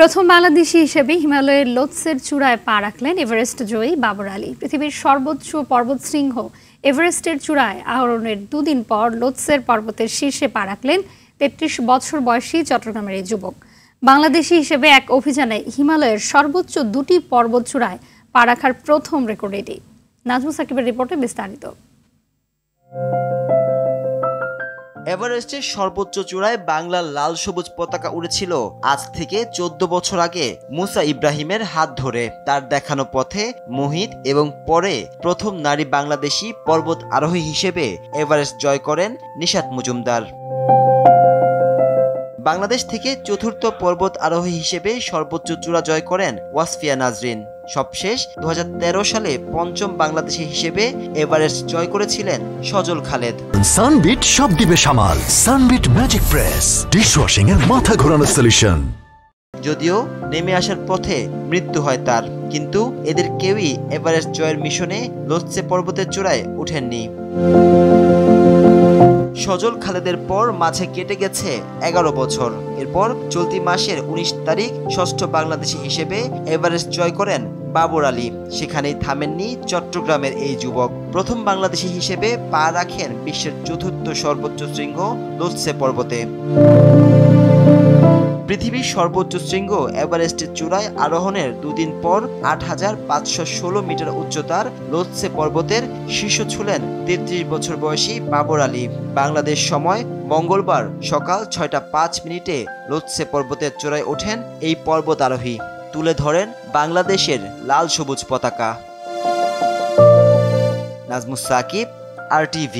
প্রথম বাংলাদেশি হিসেবে হিমালয়ের লোৎসের চূড়ায় পা রাখলেন এভারেস্ট জয়ী বাবর আলী। পৃথিবীর সর্বোচ্চ পর্বতশৃঙ্গ এভারেস্টের চূড়ায় আরোহণের দুদিন পর লোৎসের পর্বতের শীর্ষে পা রাখলেন ৩৩ বছর বয়সী চট্টগ্রামের এই যুবক। বাংলাদেশি হিসেবে এক অভিযানে হিমালয়ের সর্বোচ্চ দুটি পর্বত চূড়ায় পা রাখার প্রথম রেকর্ড এটি। নাজমুল সাকিবের রিপোর্টে বিস্তারিত। এভারেস্টের সর্বোচ্চ চূড়ায় বাংলার লাল সবুজ পতাকা উড়েছিল আজ থেকে ১৪ বছর আগে মুসা ইব্রাহিমের হাত ধরে। তার দেখানো পথে মোহিত এবং পরে প্রথম নারী বাংলাদেশি পর্বত আরোহী হিসেবে এভারেস্ট জয় করেন নিশাত মজুমদার। বাংলাদেশ থেকে চতুর্থ পর্বত আরোহী হিসেবে সর্বোচ্চ চূড়া জয় করেন ওয়াসফিয়া নাজরিন। সবশেষ ২০১৩ সালে পঞ্চম বাংলাদেশি হিসেবে এভারেস্ট জয় করেছিলেন সজল খালেদ। সানবিট সব দিবে সামাল। সানবিট ম্যাজিক প্রেস ডিশওয়াশিং এর মাথা ঘোরানো সলিউশন। যদিও নেমে আসার পথে মৃত্যু হয় তার, কিন্তু এদের কেউই এভারেস্ট জয়ের মিশনে লোৎসে পর্বতের চূড়ায় ওঠেননি। সজল খালেদের পর মাঝে কেটে গেছে ১১ বছর। এরপর চলতি মাসের ১৯ তারিখ ষষ্ঠ বাংলাদেশি হিসেবে এভারেস্ট জয় করেন বাবর আলী। সেখানেই থামেননি চট্টগ্রামের এই যুবক। প্রথম বাংলাদেশি হিসেবে পা রাখেন বিশ্বের চতুর্থ সর্বোচ্চ শৃঙ্গ লোৎসে পর্বতে। পৃথিবীর সর্বোচ্চ শৃঙ্গ এভারেস্টের চূড়ায় আরোহণের দুদিন পর ৮৫১৬ মিটার উচ্চতার লোৎসে পর্বতের শীর্ষ ছুঁলেন ৩৩ বছর বয়সী বাবর আলী। বাংলাদেশ সময় মঙ্গলবার সকাল ৬টা ৫ মিনিটে লোৎসে পর্বতের চূড়ায় ওঠেন এই পর্বত আরোহী। তুলে ধরেন বাংলাদেশের লাল সবুজ পতাকা। নাজমুস সাকিব, RTV।